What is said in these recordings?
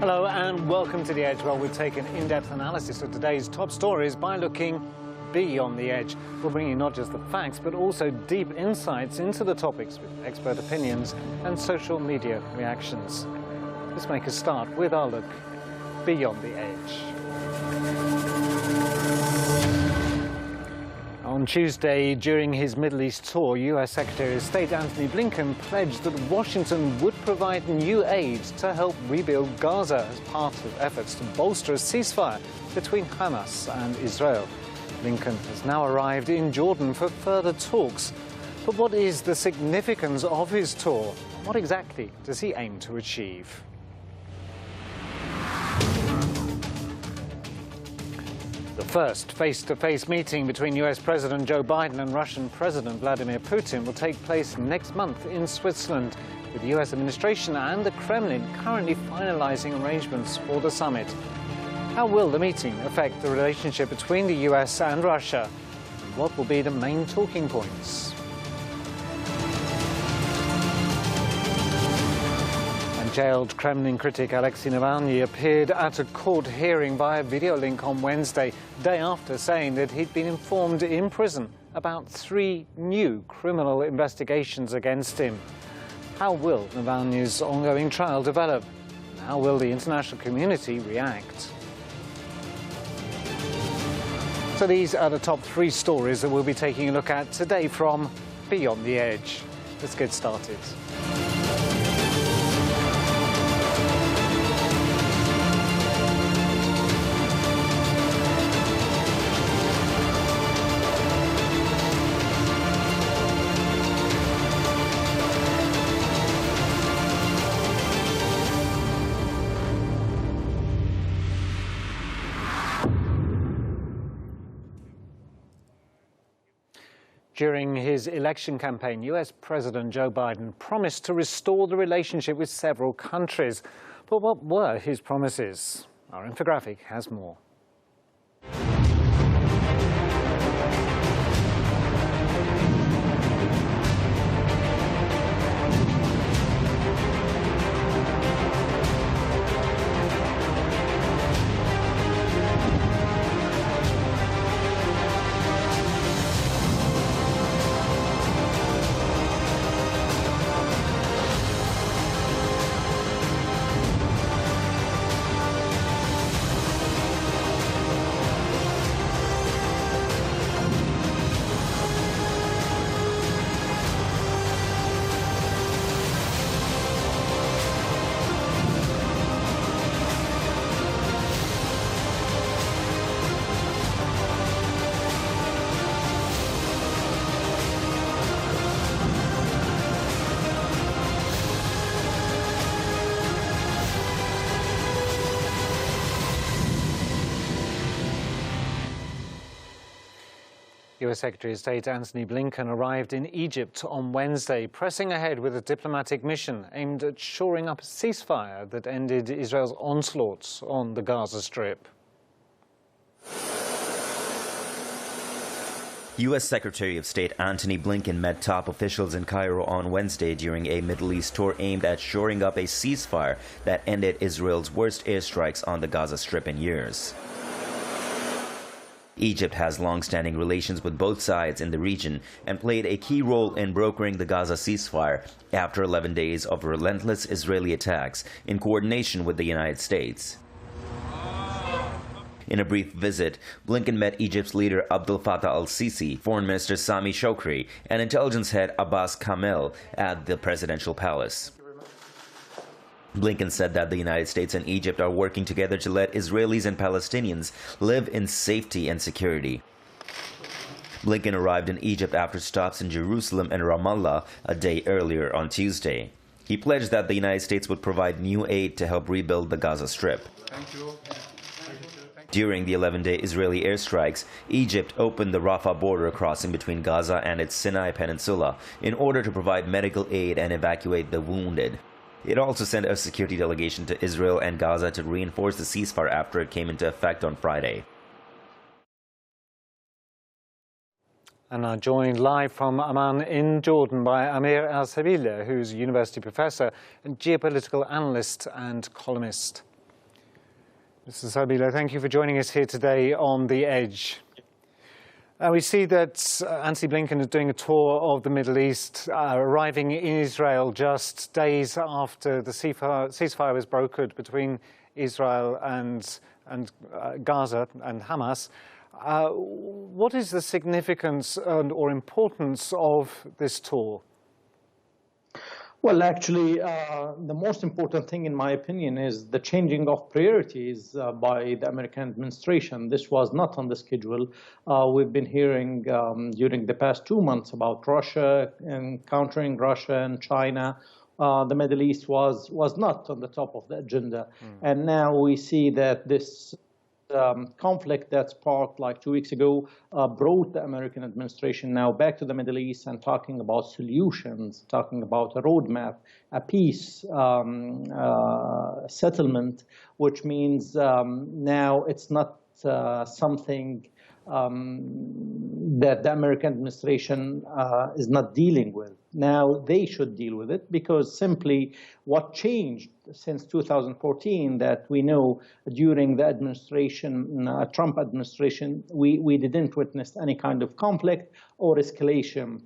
Hello and welcome to The Edge, where we'll take an in-depth analysis of today's top stories by looking beyond the edge. We'll bring you not just the facts, but also deep insights into the topics with expert opinions and social media reactions. Let's make a start with our look beyond the edge. On Tuesday, during his Middle East tour, US Secretary of State Antony Blinken pledged that Washington would provide new aid to help rebuild Gaza as part of efforts to bolster a ceasefire between Hamas and Israel. Blinken has now arrived in Jordan for further talks. But what is the significance of his tour? What exactly does he aim to achieve? The first face-to-face meeting between US President Joe Biden and Russian President Vladimir Putin will take place next month in Switzerland, with the US administration and the Kremlin currently finalizing arrangements for the summit. How will the meeting affect the relationship between the US and Russia? And what will be the main talking points? Jailed Kremlin critic ALEXEI Navalny appeared at a court hearing via video link on Wednesday, the day after saying that he'd been informed in prison about 3 new criminal investigations against him. How will Navalny's ongoing trial develop? How will the international community react? So these are the top 3 stories that we'll be taking a look at today from Beyond the Edge. Let's get started. During his election campaign, US President Joe Biden promised to restore the relationship with several countries. But what were his promises? Our infographic has more. US Secretary of State Antony Blinken arrived in Egypt on Wednesday, pressing ahead with a diplomatic mission aimed at shoring up a ceasefire that ended Israel's onslaughts on the Gaza Strip. U.S. Secretary of State Antony Blinken met top officials in Cairo on Wednesday during a Middle East tour aimed at shoring up a ceasefire that ended Israel's worst airstrikes on the Gaza Strip in years. Egypt has long-standing relations with both sides in the region and played a key role in brokering the Gaza ceasefire after 11 days of relentless Israeli attacks in coordination with the United States. In a brief visit, Blinken met Egypt's leader Abdel Fattah al-Sisi, Foreign Minister Sami Shokri, and intelligence head Abbas Kamel at the presidential palace. Blinken said that the United States and Egypt are working together to let Israelis and Palestinians live in safety and security. Blinken arrived in Egypt after stops in Jerusalem and Ramallah a day earlier on Tuesday. He pledged that the United States would provide new aid to help rebuild the Gaza Strip. During the 11-day Israeli airstrikes, Egypt opened the Rafah border crossing between Gaza and its Sinai Peninsula in order to provide medical aid and evacuate the wounded. It also sent a security delegation to Israel and Gaza to reinforce the ceasefire after it came into effect on Friday. And now joined live from Amman in Jordan by Amir Al-Sabila, who's a university professor and geopolitical analyst and columnist. Mr. Sabila, thank you for joining us here today on The Edge. We see that Antony Blinken is doing a tour of the Middle East, arriving in Israel just days after the ceasefire was brokered between Israel and Gaza and Hamas. What is the significance or importance of this tour? Well, actually, the most important thing, in my opinion, is the changing of priorities by the American administration. This was not on the schedule. We've been hearing during the past 2 months about Russia and countering Russia and China. The Middle East was not on the top of the agenda. And now we see that this conflict that sparked like 2 weeks ago brought the American administration now back to the Middle East and talking about solutions, talking about a roadmap, a peace settlement, which means now it's not something that the American administration is not dealing with. Now they should deal with it, because simply what changed since 2014 that we know during the administration, Trump administration, we didn't witness any kind of conflict or escalation.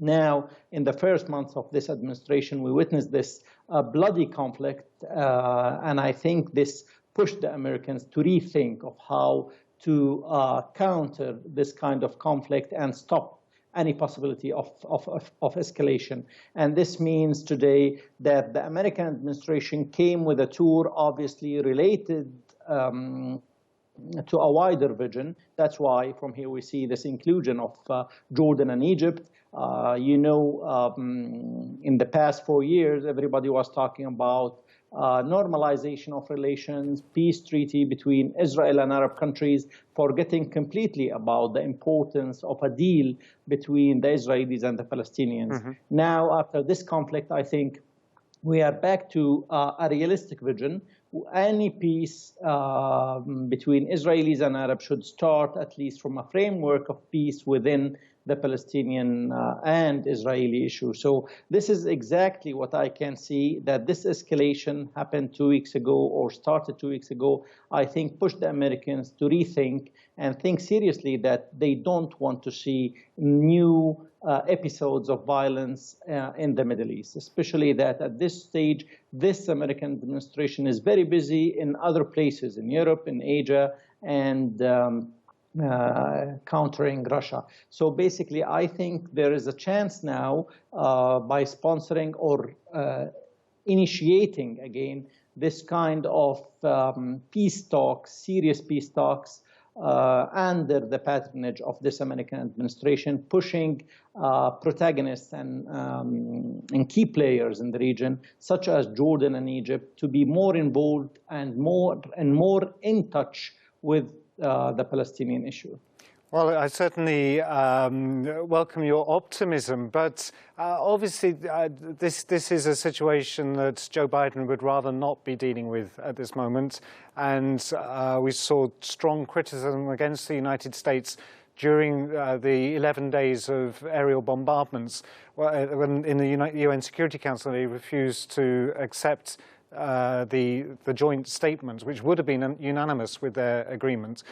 Now, in the first months of this administration, we witnessed this bloody conflict, and I think this pushed the Americans to rethink of how to counter this kind of conflict and stop any possibility of escalation. And this means today that the American administration came with a tour obviously related to a wider vision. That's why from here we see this inclusion of Jordan and Egypt. In the past 4 years, everybody was talking about normalization of relations, peace treaty between Israel and Arab countries, forgetting completely about the importance of a deal between the Israelis and the Palestinians. Now, after this conflict, I think we are back to a realistic vision. Any peace between Israelis and Arabs should start at least from a framework of peace within the Palestinian and Israeli issue. So this is exactly what I can see, that this escalation happened 2 weeks ago or started 2 weeks ago, I think pushed the Americans to rethink and think seriously that they don't want to see new episodes of violence in the Middle East, especially that at this stage, this American administration is very busy in other places, in Europe, in Asia, and countering Russia. So basically, I think there is a chance now by sponsoring or initiating again this kind of peace talks, serious peace talks, under the patronage of this American administration, pushing protagonists and key players in the region, such as Jordan and Egypt, to be more involved and more in touch with the Palestinian issue. Well, I certainly welcome your optimism, but obviously this is a situation that Joe Biden would rather not be dealing with at this moment. And we saw strong criticism against the United States during the 11 days of aerial bombardments. When in the UN Security Council, they refused to accept the joint statement, which would have been unanimous with their agreement.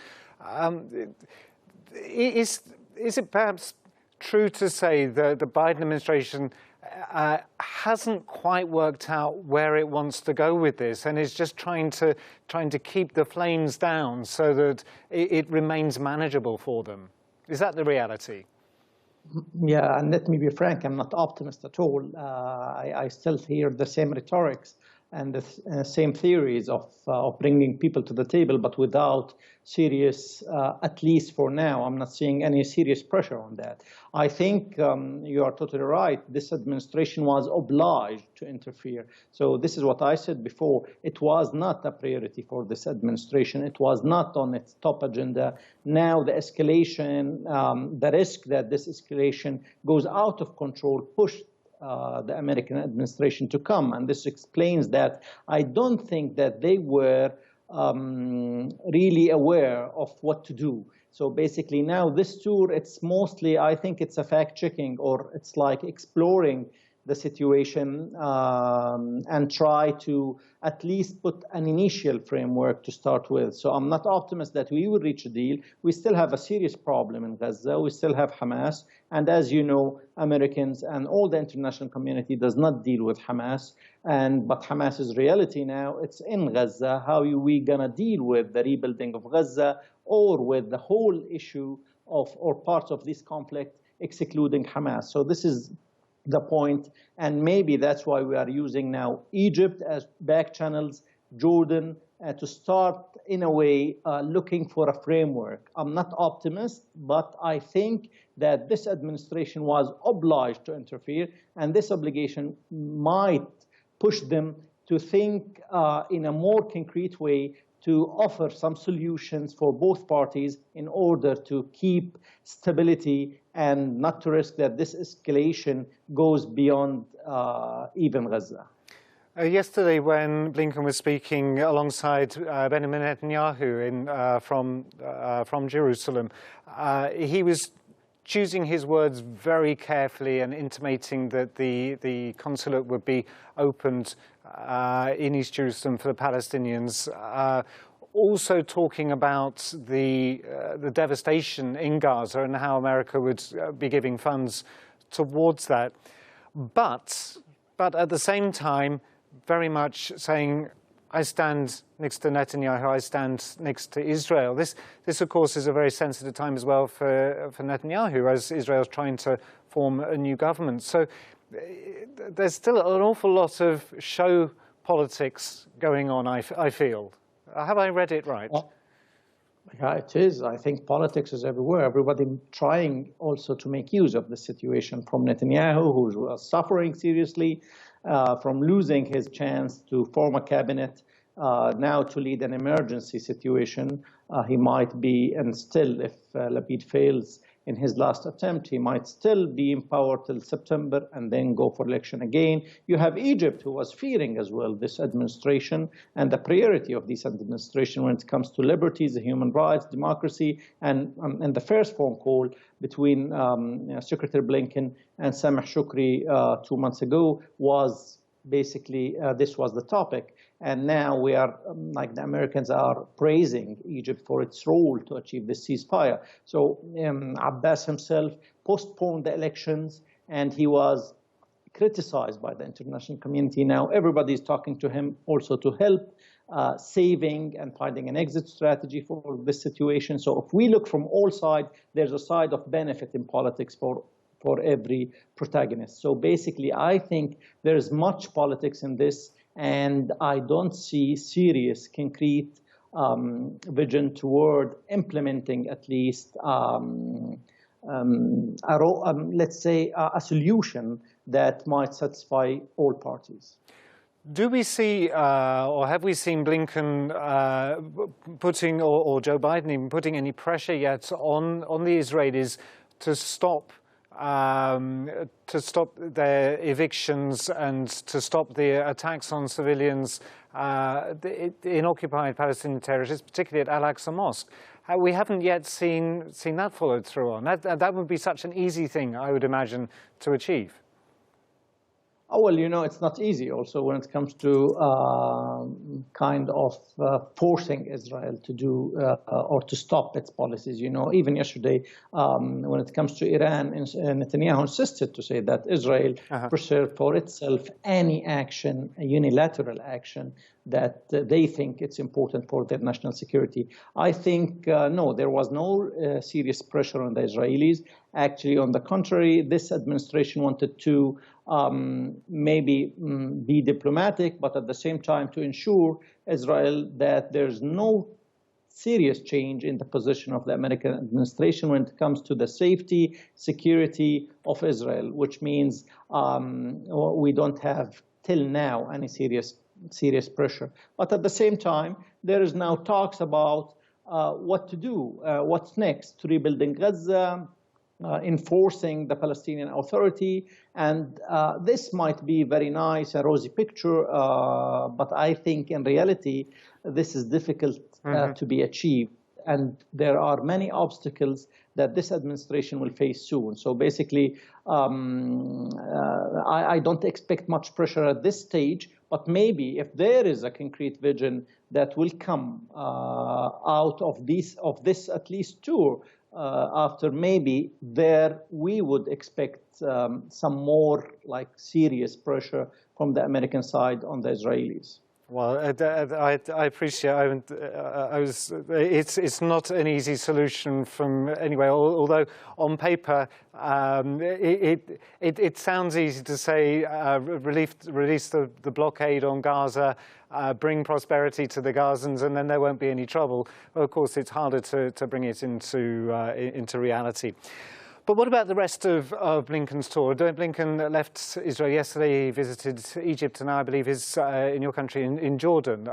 Is it perhaps true to say that the Biden administration hasn't quite worked out where it wants to go with this, and is just trying to keep the flames down so that it remains manageable for them? Is that the reality? Yeah, and let me be frank, I'm not optimist at all. I still hear the same rhetorics and the same theories of bringing people to the table, but without serious, at least for now, I'm not seeing any serious pressure on that. I think you are totally right. This administration was obliged to interfere. So this is what I said before. It was not a priority for this administration. It was not on its top agenda. Now the escalation, the risk that this escalation goes out of control, pushed the American administration to come. And this explains that I don't think that they were really aware of what to do. So basically now this tour, it's mostly, I think it's a fact-checking, or it's like exploring the situation and try to at least put an initial framework to start with. So I'm not optimistic that we will reach a deal. We still have a serious problem in Gaza. We still have Hamas. And as you know, Americans and all the international community does not deal with Hamas. But Hamas is reality now. It's in Gaza. How are we going to deal with the rebuilding of Gaza or with the whole issue of or parts of this conflict, excluding Hamas? So this is the point, and maybe that's why we are using now Egypt as back channels, Jordan, to start in a way looking for a framework. I'm not optimist, but I think that this administration was obliged to interfere, and this obligation might push them to think in a more concrete way to offer some solutions for both parties in order to keep stability and not to risk that this escalation goes beyond even Gaza. Yesterday, when Blinken was speaking alongside Benjamin Netanyahu from Jerusalem, he was choosing his words very carefully and intimating that the consulate would be opened in East Jerusalem for the Palestinians. Also talking about the devastation in Gaza and how America would be giving funds towards that. But at the same time, very much saying, I stand next to Netanyahu, I stand next to Israel. This of course, is a very sensitive time as well for Netanyahu, as Israel's trying to form a new government. So there's still an awful lot of show politics going on, I feel. Have I read it right? Yeah, it is. I think politics is everywhere. Everybody trying also to make use of the situation, from Netanyahu, who was suffering seriously, from losing his chance to form a cabinet, now to lead an emergency situation. He might be, and still, if Lapid fails in his last attempt, he might still be in power till September and then go for election again. You have Egypt, who was fearing as well this administration and the priority of this administration when it comes to liberties, human rights, democracy, and the first phone call between Secretary Blinken and Sameh Shoukry 2 months ago was basically this was the topic. And now we are, like the Americans are praising Egypt for its role to achieve the ceasefire. So Abbas himself postponed the elections, and he was criticized by the international community. Now everybody is talking to him also to help saving and finding an exit strategy for this situation. So if we look from all sides, there's a side of benefit in politics for every protagonist. So basically, I think there's much politics in this, and I don't see serious, concrete vision toward implementing at least, let's say, a solution that might satisfy all parties. Do we see, or have we seen Blinken putting, or Joe Biden even putting any pressure yet on the Israelis to stop their evictions and to stop the attacks on civilians in occupied Palestinian territories, particularly at Al-Aqsa Mosque? We haven't yet seen that followed through on. That would be such an easy thing, I would imagine, to achieve. Oh, well, you know, it's not easy also when it comes to kind of forcing Israel to do or to stop its policies. You know, even yesterday, when it comes to Iran, Netanyahu insisted to say that Israel preserved for itself any action, a unilateral action, that they think it's important for their national security. I think, no, there was no serious pressure on the Israelis. Actually, on the contrary, this administration wanted to maybe be diplomatic, but at the same time to ensure Israel that there's no serious change in the position of the American administration when it comes to the safety, security of Israel, which means we don't have till now any serious pressure. But at the same time, there is now talks about what to do, what's next to rebuilding Gaza, enforcing the Palestinian Authority, and this might be very nice, a rosy picture, but I think in reality this is difficult to be achieved and there are many obstacles that this administration will face soon. So basically, I don't expect much pressure at this stage, but maybe if there is a concrete vision that will come out of this at least tour, after maybe there we would expect some more like serious pressure from the American side on the Israelis. Well, I appreciate. It's not an easy solution from anyway. Although on paper, it sounds easy to say release the blockade on Gaza, bring prosperity to the Gazans, and then there won't be any trouble. Well, of course, it's harder to bring it into reality. But what about the rest of Blinken's tour? Blinken left Israel yesterday. He visited Egypt, and now I believe is in your country, in Jordan.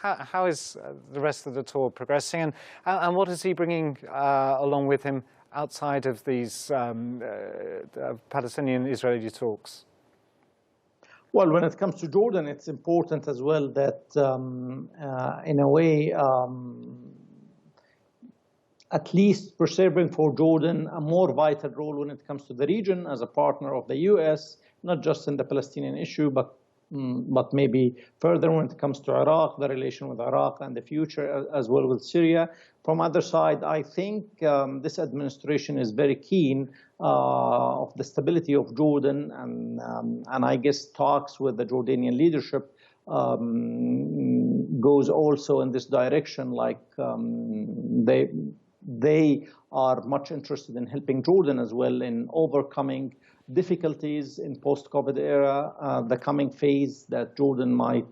How is the rest of the tour progressing, and what is he bringing along with him outside of these Palestinian-Israeli talks? Well, when it comes to Jordan, it's important as well that, in a way, at least preserving for Jordan a more vital role when it comes to the region as a partner of the U.S., not just in the Palestinian issue, but maybe further when it comes to Iraq, the relation with Iraq and the future as well with Syria. From other side, I think this administration is very keen of the stability of Jordan, and I guess talks with the Jordanian leadership goes also in this direction, like they are much interested in helping Jordan as well in overcoming difficulties in post-COVID era, the coming phase that Jordan might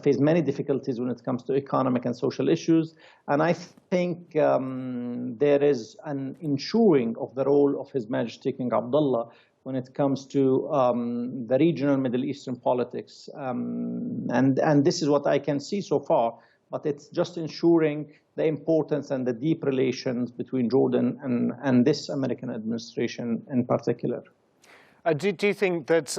face many difficulties when it comes to economic and social issues. And I think there is an ensuring of the role of His Majesty King Abdullah when it comes to the regional Middle Eastern politics. And this is what I can see so far, but it's just ensuring the importance and the deep relations between Jordan and this American administration in particular. Do you think that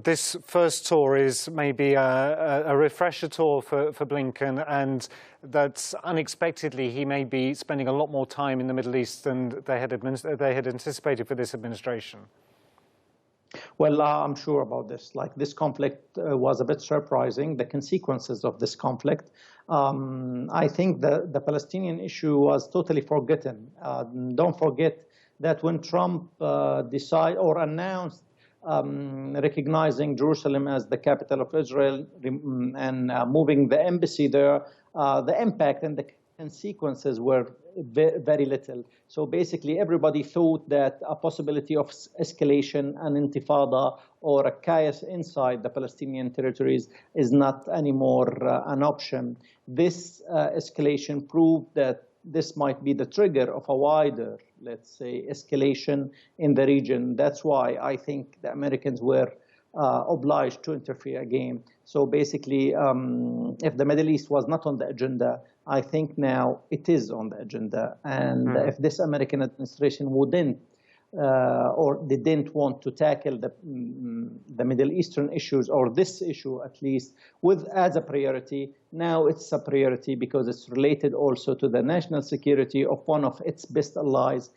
this first tour is maybe a refresher tour for Blinken, and that unexpectedly he may be spending a lot more time in the Middle East than they had anticipated for this administration? Well, I'm sure about this. Like, this conflict was a bit surprising, the consequences of this conflict. I think the Palestinian issue was totally forgotten. Don't forget that when Trump decided or announced recognizing Jerusalem as the capital of Israel and moving the embassy there, the impact and the consequences were very little. So basically, everybody thought that a possibility of escalation, an intifada, or a KAYIS inside the Palestinian territories is not anymore an option. This escalation proved that this might be the trigger of a wider, let's say, escalation in the region. That's why I think the Americans were obliged to interfere again. So basically, if the Middle East was not on the agenda, I think now it is on the agenda. And if this American administration wouldn't or they didn't want to tackle the Middle Eastern issues, or this issue at least, as a priority, now it's a priority because it's related also to the national security of one of its best allies,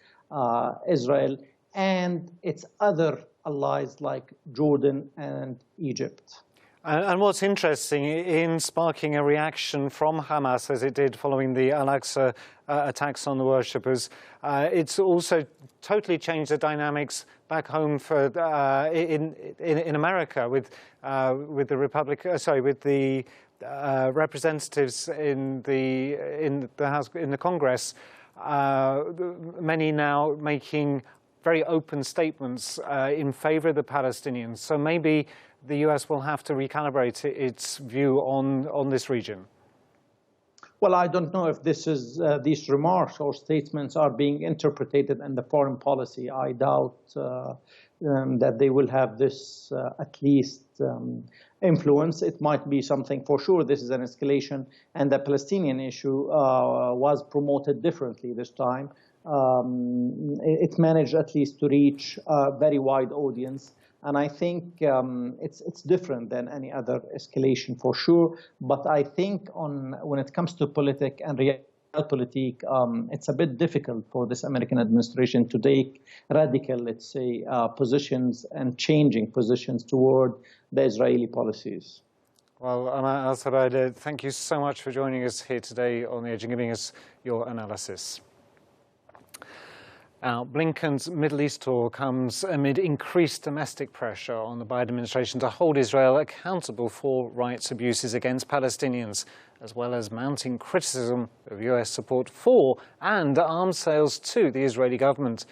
Israel, and its other allies like Jordan and Egypt. And what's interesting, in sparking a reaction from Hamas, as it did following the ALEXEI attacks on the worshippers, it's also totally changed the dynamics back home for in America with the representatives in the House, in the Congress. Many now making very open statements in favor of the Palestinians. So maybe the US will have to recalibrate its view on this region. Well, I don't know if this is these remarks or statements are being interpreted in the foreign policy. I doubt that they will have this at least influence. It might be something for sure. This is an escalation, and the Palestinian issue was promoted differently this time. It managed at least to reach a very wide audience. And I think it's different than any other escalation for sure. But I think when it comes to politics and realpolitik, it's a bit difficult for this American administration to take radical, let's say, positions and changing positions toward the Israeli policies. Well, ALJAZZAR, thank you so much for joining us here today on The Edge and giving us your analysis. Now, Blinken's Middle East tour comes amid increased domestic pressure on the Biden administration to hold Israel accountable for rights abuses against Palestinians, as well as mounting criticism of US support for and arms sales to the Israeli government.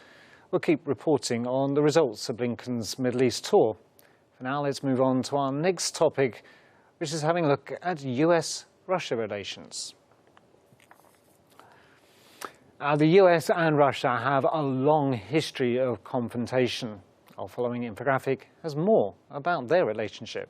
We'll keep reporting on the results of Blinken's Middle East tour. For now, let's move on to our next topic, which is having a look at US-Russia relations. The US and Russia have a long history of confrontation. Our following infographic has more about their relationship.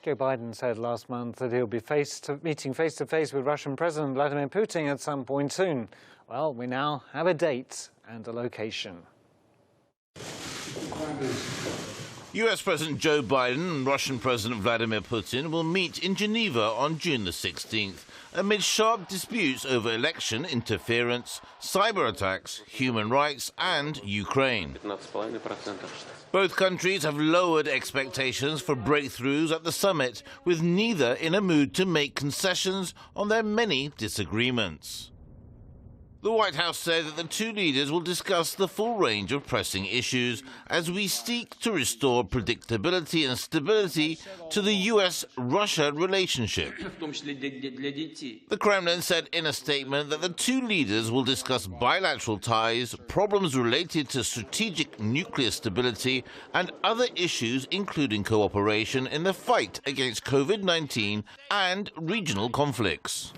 Joe Biden said last month that he'll be meeting face-to-face with Russian President Vladimir Putin at some point soon. Well, we now have a date and a location. US President Joe Biden and Russian President Vladimir Putin will meet in Geneva on June the 16th, amid sharp disputes over election interference, cyber attacks, human rights and Ukraine. Both countries have lowered expectations for breakthroughs at the summit, with neither in a mood to make concessions on their many disagreements. The White House said that the two leaders will discuss the full range of pressing issues as we seek to restore predictability and stability to the US-Russia relationship. The Kremlin said in a statement that the two leaders will discuss bilateral ties, problems related to strategic nuclear stability, and other issues including cooperation in the fight against COVID-19 and regional conflicts.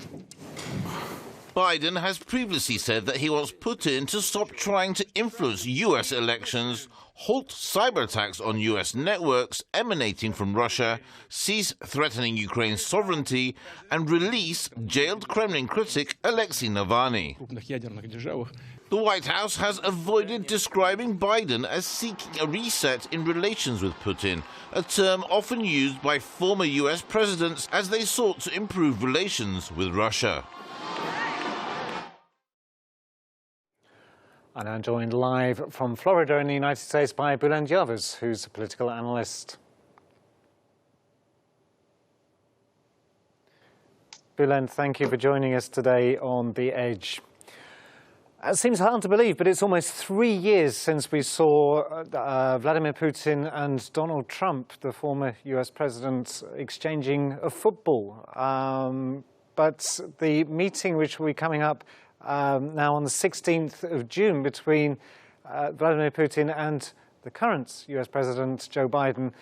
Biden has previously said that he wants Putin to stop trying to influence US elections, halt cyber attacks on US networks emanating from Russia, cease threatening Ukraine's sovereignty, and release jailed Kremlin critic Alexei Navalny. The White House has avoided describing Biden as seeking a reset in relations with Putin, a term often used by former US presidents as they sought to improve relations with Russia. I'm now joined live from Florida in the United States by Bülent, who's a political analyst. Bülent, thank you for joining us today on The Edge. It seems hard to believe, but it's almost 3 years since we saw Vladimir Putin and Donald Trump, the former US president, exchanging a football. But the meeting which will be coming up now on the 16th of June between Vladimir Putin and the current US President Joe Biden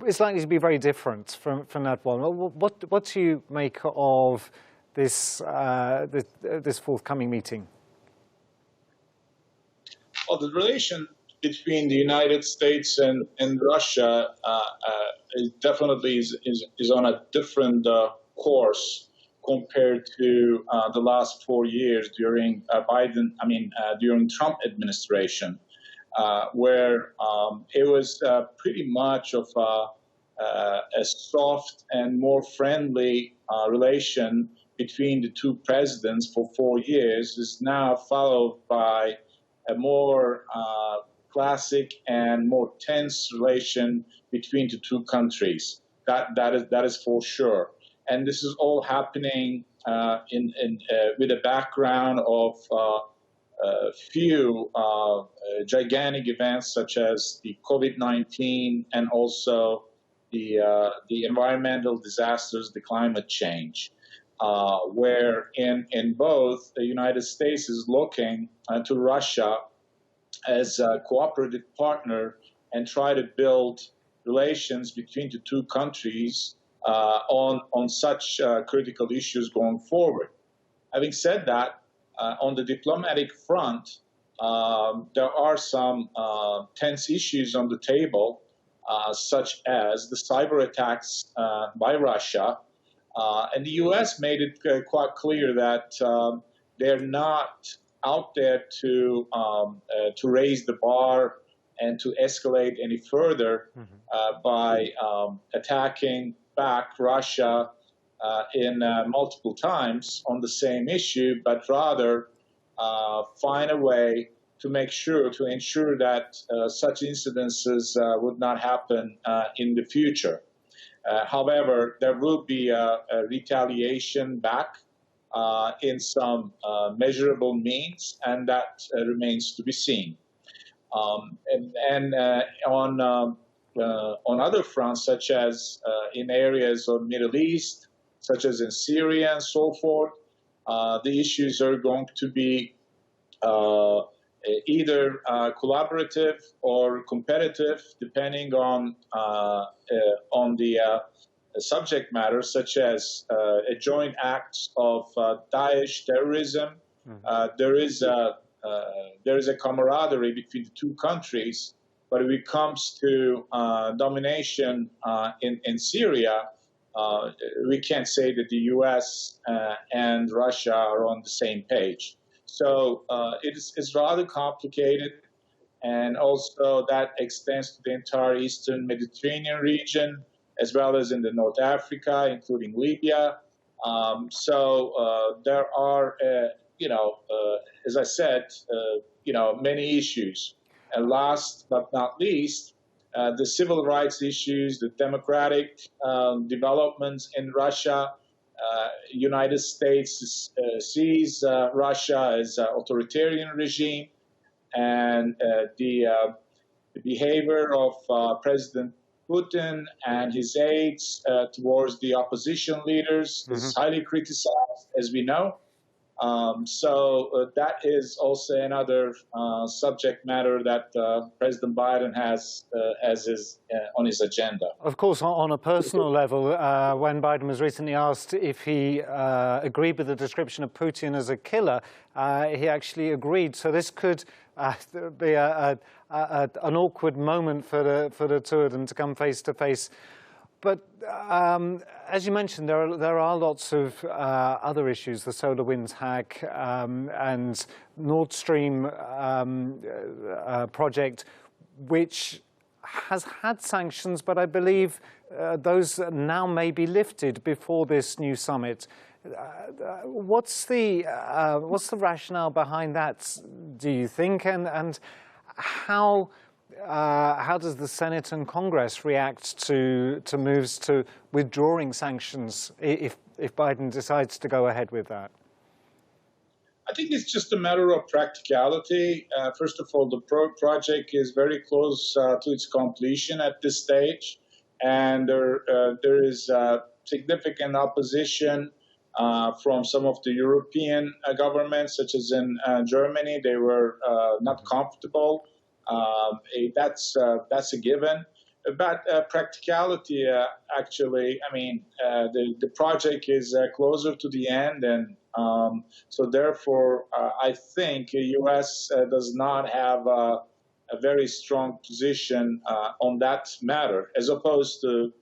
is likely to be very different from that one. What do you make of this this forthcoming meeting? Well, the relation between the United States and Russia definitely is on a different course compared to the last 4 years during during Trump administration, where it was pretty much of a soft and more friendly relation between the two presidents for 4 years, is now followed by a more classic and more tense relation between the two countries. that is for sure. And this is all happening with a background of few gigantic events such as the COVID-19 and also the environmental disasters, the climate change, where in both the United States is looking to Russia as a cooperative partner and try to build relations between the two countries on such critical issues going forward. Having said that, on the diplomatic front, there are some tense issues on the table, such as the cyber attacks by Russia. And the U.S. made it quite clear that they're not out there to raise the bar and to escalate any further by attacking back Russia in multiple times on the same issue, but rather find a way to ensure that such incidences would not happen in the future. However, there will be a retaliation back in some measurable means, and that remains to be seen. And on other fronts, such as in areas of Middle East, such as in Syria and so forth, the issues are going to be either collaborative or competitive, depending on the subject matter, such as a joint acts of Daesh terrorism. There is a camaraderie between the two countries, but when it comes to domination in Syria, we can't say that the U.S. and Russia are on the same page. So it's rather complicated, and also that extends to the entire Eastern Mediterranean region, as well as in the North Africa, including Libya. So there are, as I said, many issues. And last but not least, the civil rights issues, the democratic developments in Russia. United States sees Russia as an authoritarian regime, and the behavior of President Putin and his aides towards the opposition leaders is highly criticized, as we know. So that is also another subject matter that President Biden has on his agenda. Of course, on a personal level, when Biden was recently asked if he agreed with the description of Putin as a killer, he actually agreed. So this could be an awkward moment for the two of them to come face to face. But as you mentioned, there are lots of other issues, the SolarWinds hack and Nord Stream project, which has had sanctions, but I believe those now may be lifted before this new summit. What's the rationale behind that, do you think, and how does the Senate and Congress react to moves to withdrawing sanctions if Biden decides to go ahead with that? I think it's just a matter of practicality. First of all, the project is very close to its completion at this stage, and there is significant opposition from some of the European governments, such as in Germany. They were not comfortable. That's a given. But practicality, actually, I mean, the project is closer to the end, and so therefore, I think the U.S. does not have a very strong position on that matter, as opposed to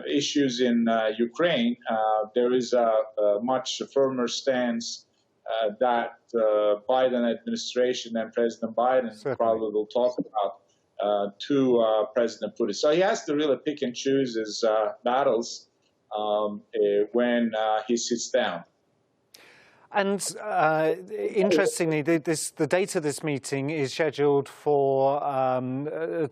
issues in Ukraine. There is a much firmer stance that Biden administration and President Biden probably will talk about to President Putin. So he has to really pick and choose his battles when he sits down. And interestingly, the date of this meeting is scheduled for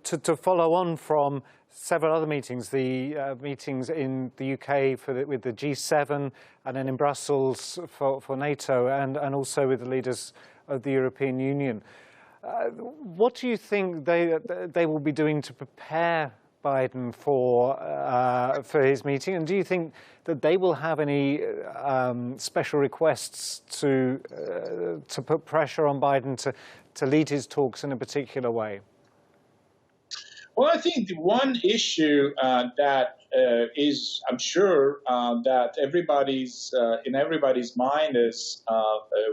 to follow on from several other meetings. The meetings in the UK with the G7, and then in Brussels for NATO, and also with the leaders of the European Union. What do you think they will be doing to prepare Biden for his meeting, and do you think that they will have any special requests to put pressure on Biden to lead his talks in a particular way? Well, I think the one issue that is, I'm sure, that in everybody's mind is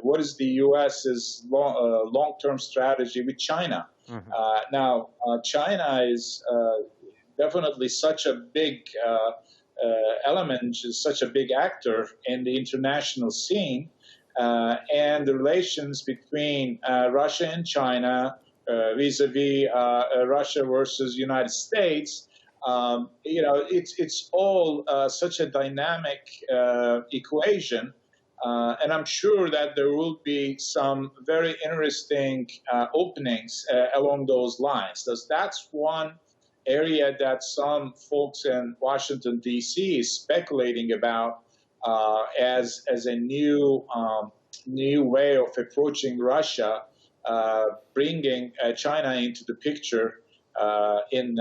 what is the U.S.'s long-term strategy with China? Mm-hmm. Now, China is definitely such a big element, such a big actor in the international scene, and the relations between Russia and China vis-a-vis Russia versus United States, it's all such a dynamic equation, and I'm sure that there will be some very interesting openings along those lines. That's one area that some folks in Washington, D.C. is speculating about as a new way of approaching Russia, bringing China into the picture and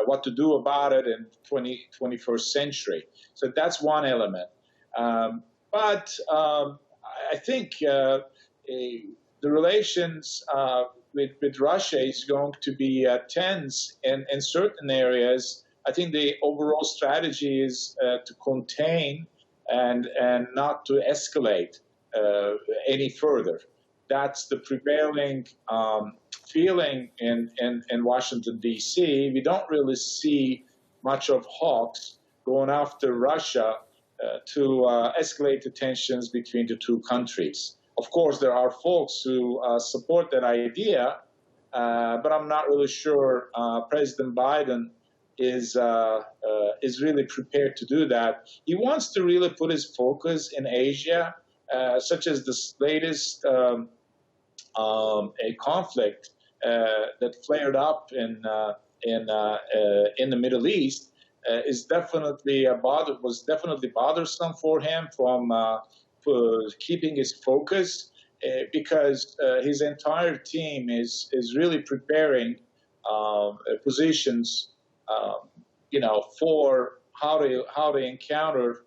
what to do about it in 21st century. So that's one element. But I think the relations with Russia is going to be tense in certain areas. I think the overall strategy is to contain and not to escalate any further. That's the prevailing feeling in Washington, D.C. We don't really see much of hawks going after Russia to escalate the tensions between the two countries. Of course, there are folks who support that idea, but I'm not really sure President Biden is really prepared to do that. He wants to really put his focus in Asia, such as this latest a conflict that flared up in the Middle East was definitely bothersome for him for keeping his focus, because his entire team is really preparing positions, for how to encounter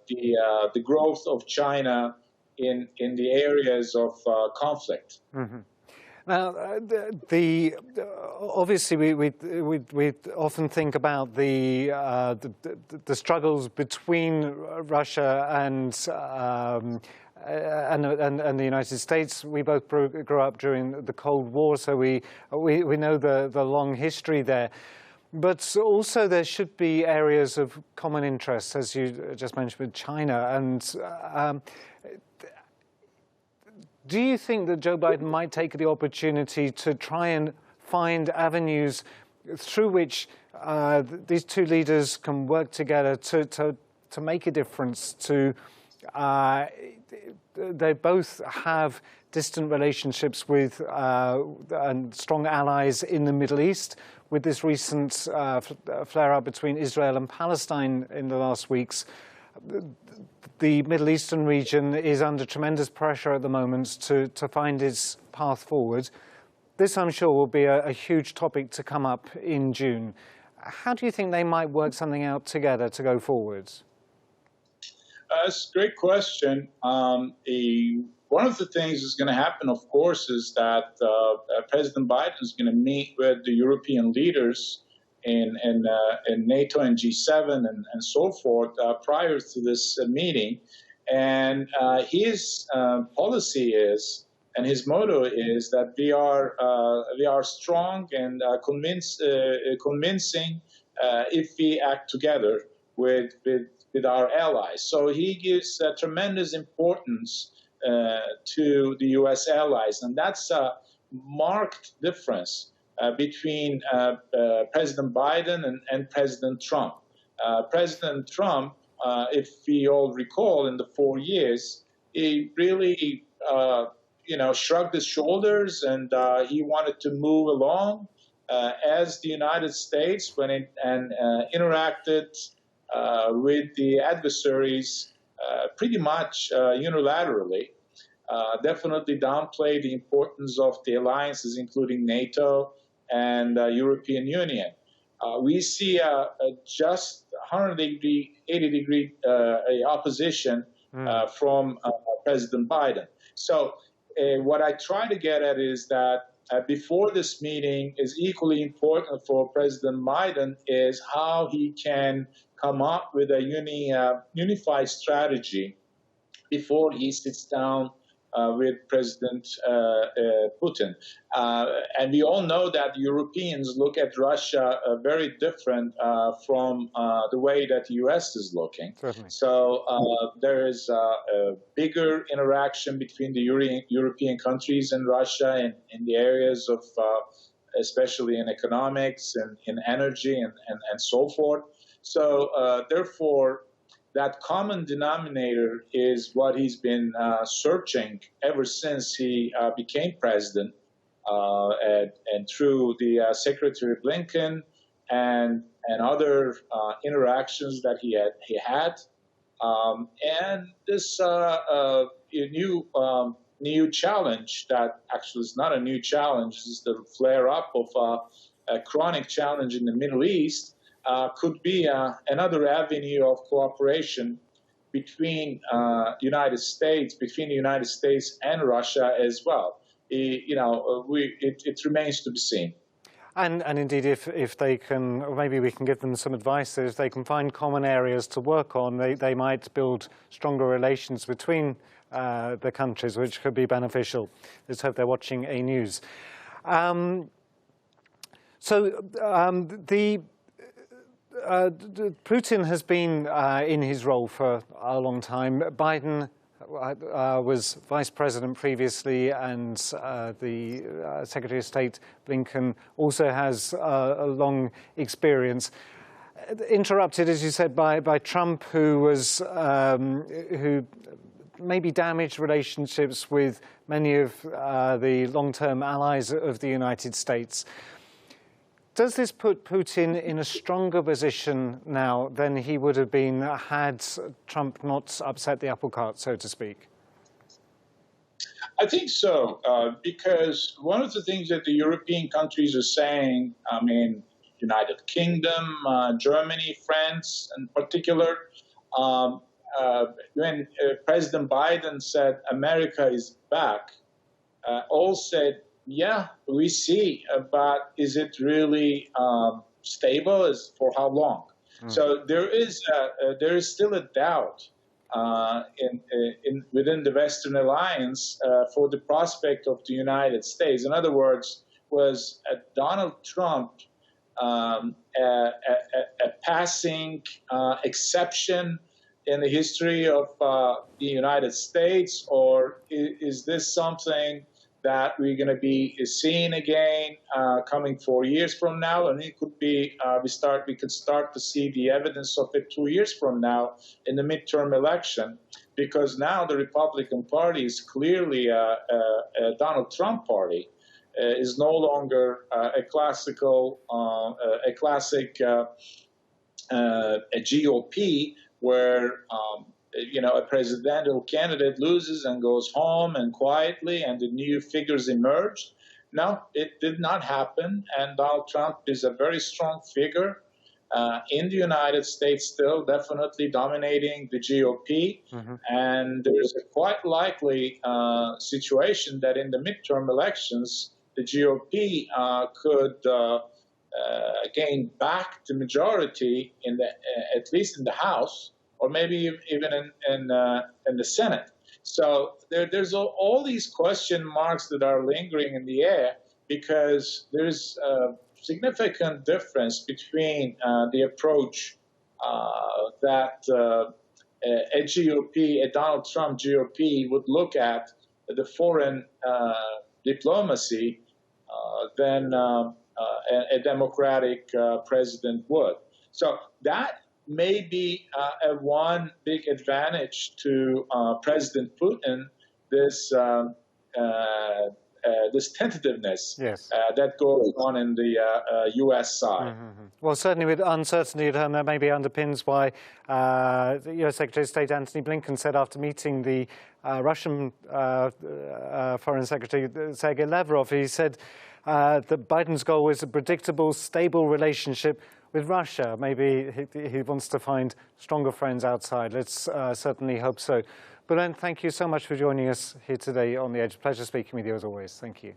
the growth of China in the areas of conflict. Mm-hmm. Now, obviously we often think about the struggles between Russia and the United States. We both grew up during the Cold War, so we know the long history there. But also there should be areas of common interest, as you just mentioned with China. And do you think that Joe Biden might take the opportunity to try and find avenues through which these two leaders can work together to make a difference? They both have distant relationships with and strong allies in the Middle East. With this recent flare-up between Israel and Palestine in the last weeks, the Middle Eastern region is under tremendous pressure at the moment to find its path forward. This, I'm sure, will be a huge topic to come up in June. How do you think they might work something out together to go forwards? That's a great question. One of the things that's going to happen, of course, is that President Biden is going to meet with the European leaders in NATO and G7 and so forth prior to this meeting. And his policy is, and his motto is, that we are strong and convincing if we act together with our allies. So he gives tremendous importance to the U.S. allies, and that's a marked difference between President Biden and President Trump. President Trump, if we all recall, in the 4 years, he really, shrugged his shoulders, and he wanted to move along as the United States when it interacted with the adversaries pretty much unilaterally. Definitely downplay the importance of the alliances, including NATO and European Union. We see a just 180-degree opposition from President Biden. So what I try to get at is that before this meeting is equally important for President Biden is how he can come up with a unified strategy before he sits down with President Putin. And we all know that Europeans look at Russia very different from the way that the U.S. is looking. Certainly. So there is a bigger interaction between the European countries and Russia in the areas of, especially in economics and in energy and so forth. So therefore, that common denominator is what he's been searching ever since he became president, and through the Secretary Blinken and other interactions that he had, and this new challenge that actually is not a new challenge, is the flare-up of a chronic challenge in the Middle East. Could be another avenue of cooperation between the United States and Russia as well. It remains to be seen. And indeed, if they can, or maybe we can give them some advice that if they can find common areas to work on, they might build stronger relations between the countries, which could be beneficial. Let's hope they're watching A News. Putin has been in his role for a long time. Biden was vice president previously, and the Secretary of State Blinken also has a long experience. Interrupted, as you said, by Trump, who maybe damaged relationships with many of the long-term allies of the United States. Does this put Putin in a stronger position now than he would have been had Trump not upset the apple cart, so to speak? I think so, because one of the things that the European countries are saying, United Kingdom, Germany, France in particular, when President Biden said America is back, all said, yeah, we see, but is it really stable? For how long? So there is still a doubt within the Western alliance for the prospect of the United States. In other words, was Donald Trump a passing exception in the history of the United States, or is this something that we're going to be seeing again coming 4 years from now? And it could be we could start to see the evidence of it 2 years from now in the midterm election, because now the Republican Party is clearly a Donald Trump party. Is no longer a classic GOP where a presidential candidate loses and goes home and quietly and the new figures emerge. No, it did not happen. And Donald Trump is a very strong figure in the United States still, definitely dominating the GOP. And there's a quite likely situation that in the midterm elections, the GOP could gain back the majority at least in the House, or maybe even in the Senate. So there's all these question marks that are lingering in the air, because there's a significant difference between the approach that a Donald Trump GOP would look at the foreign diplomacy than a Democratic president would. So that maybe one big advantage to President Putin, this this tentativeness that goes on in the U.S. side. Well, certainly with uncertainty at home, that maybe underpins why the U.S. Secretary of State Antony Blinken said after meeting the Russian Foreign Secretary Sergei Lavrov, he said that Biden's goal is a predictable, stable relationship with Russia. Maybe he wants to find stronger friends outside. Let's certainly hope so. Blinken, thank you so much for joining us here today on The Edge. Pleasure speaking with you as always. Thank you.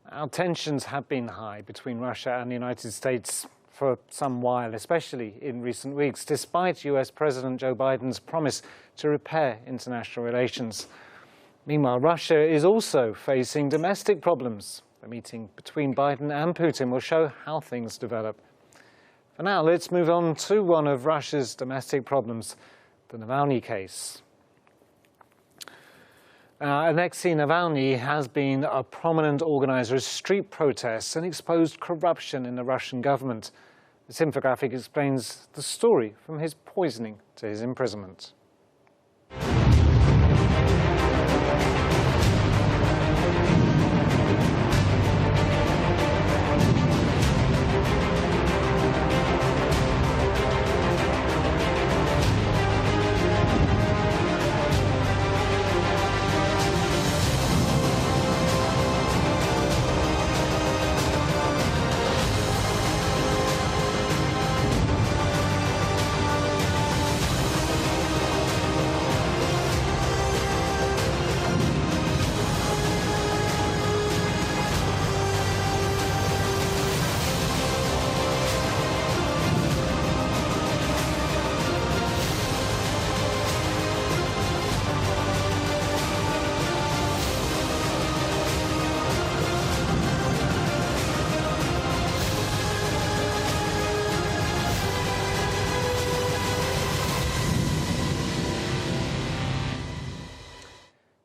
Our tensions have been high between Russia and the United States for some while, especially in recent weeks, despite US President Joe Biden's promise to repair international relations. Meanwhile, Russia is also facing domestic problems. The meeting between Biden and Putin will show how things develop. For now, let's move on to one of Russia's domestic problems, the Navalny case. Alexei Navalny has been a prominent organizer of street protests and exposed corruption in the Russian government. This infographic explains the story from his poisoning to his imprisonment.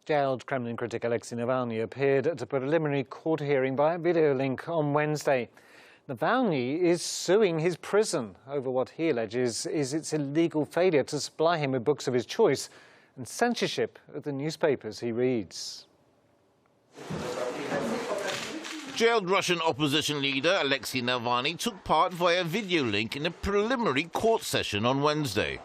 Jailed Kremlin critic Alexei Navalny appeared at a preliminary court hearing via video link on Wednesday. Navalny is suing his prison over what he alleges is its illegal failure to supply him with books of his choice and censorship of the newspapers he reads. Jailed Russian opposition leader Alexei Navalny took part via video link in a preliminary court session on Wednesday.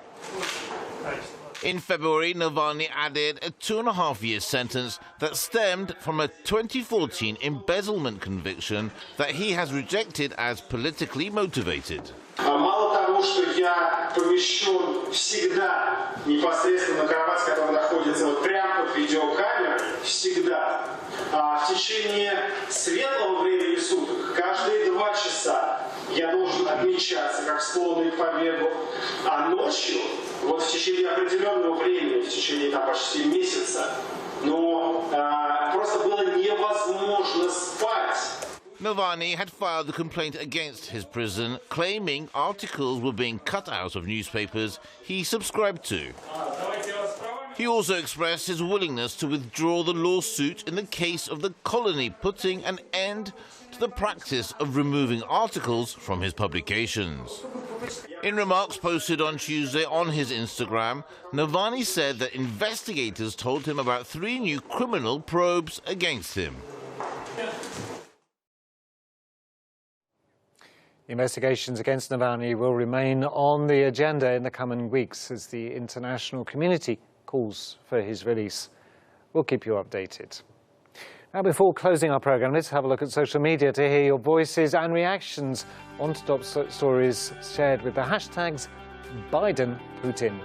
In February, Navalny added a 2.5-year sentence that stemmed from a 2014 embezzlement conviction that he has rejected as politically motivated. Мало того, что я помещен всегда непосредственно на кровать, которая находится вот прямо под видеокамерой, всегда. В течение светлого времени суток, каждые 2 часа, я должен отмечаться как склонный к побегу, а ночью, вот в течение определенного времени, в течение почти месяца, но просто было невозможно спать. Navalny had filed a complaint against his prison, claiming articles were being cut out of newspapers he subscribed to. He also expressed his willingness to withdraw the lawsuit in the case of the colony, putting an end to the practice of removing articles from his publications. In remarks posted on Tuesday on his Instagram, Navalny said that investigators told him about 3 new criminal probes against him. Investigations against Navalny will remain on the agenda in the coming weeks as the international community calls for his release. We'll keep you updated. Now, before closing our programme, let's have a look at social media to hear your voices and reactions on top stories shared with the hashtags Biden Putin.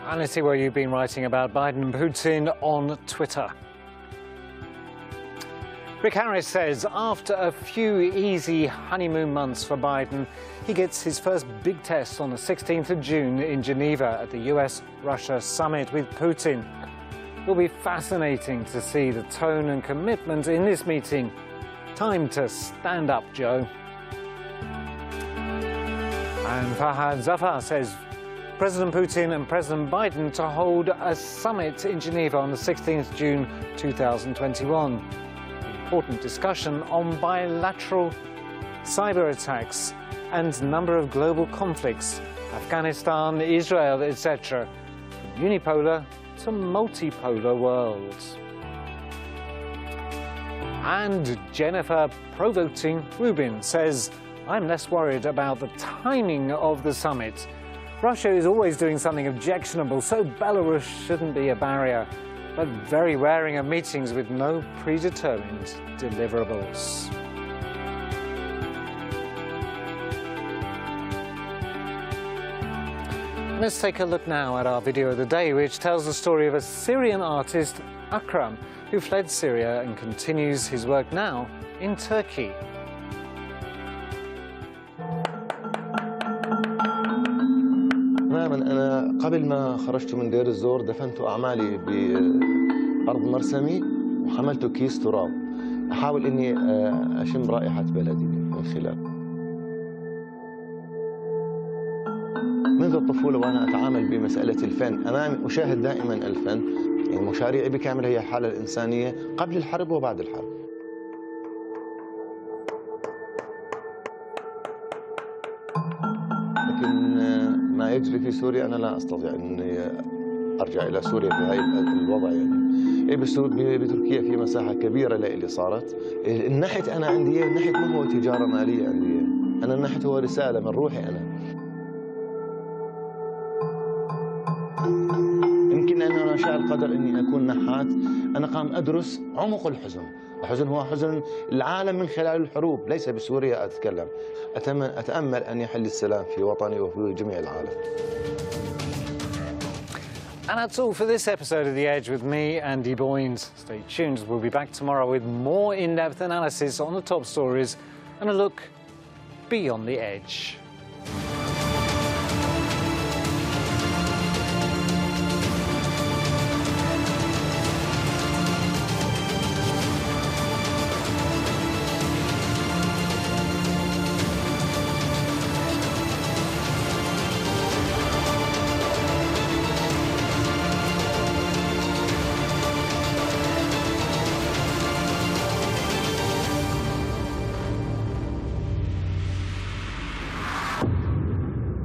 And let's see what you've been writing about Biden and Putin on Twitter. Rick Harris says after a few easy honeymoon months for Biden, he gets his first big test on the 16th of June in Geneva at the US-Russia summit with Putin. It will be fascinating to see the tone and commitment in this meeting. Time to stand up, Joe. And Fahad Zafar says President Putin and President Biden to hold a summit in Geneva on the 16th June 2021. Important discussion on bilateral cyber attacks and number of global conflicts, Afghanistan, Israel, etc. From unipolar to multipolar worlds. And Jennifer Provoting Rubin says, I'm less worried about the timing of the summit. Russia is always doing something objectionable, so Belarus shouldn't be a barrier, but very wary of meetings with no predetermined deliverables. Let's take a look now at our video of the day, which tells the story of a Syrian artist, Akram, who fled Syria and continues his work now in Turkey. تماما أنا قبل ما خرجت من دير الزور دفنت أعمالي بأرض مرسمي وحملت كيس تراب أحاول إني أشم رائحة بلدي من خلال. منذ الطفولة وأنا أتعامل بمسألة الفن أمامي أشاهد دائما الفن، يعني مشاريعي بكامل هي الحالة الإنسانية قبل الحرب وبعد الحرب. لكن ما يجري في سوريا أنا لا أستطيع أني أرجع إلى سوريا بهذا الوضع يعني. بتركيا في مساحة كبيرة اللي صارت. النحت أنا عندي النحت ما هو تجارة مالية عندي، أنا النحت هو رسالة من روحي أنا. يمكن أن أنا شاء القدر أني أكون نحات، أنا قام أدرس عمق الحزن. الحزن هو حزن العالم من خلال الحروب، ليس بسوريا أتكلم. أتأمل أن يحل السلام في وطني وفي جميع العالم. And that's all for this episode of The Edge with me, Andy Boyns. Stay tuned, we'll be back tomorrow with more in-depth analysis on the top stories and a look beyond the edge.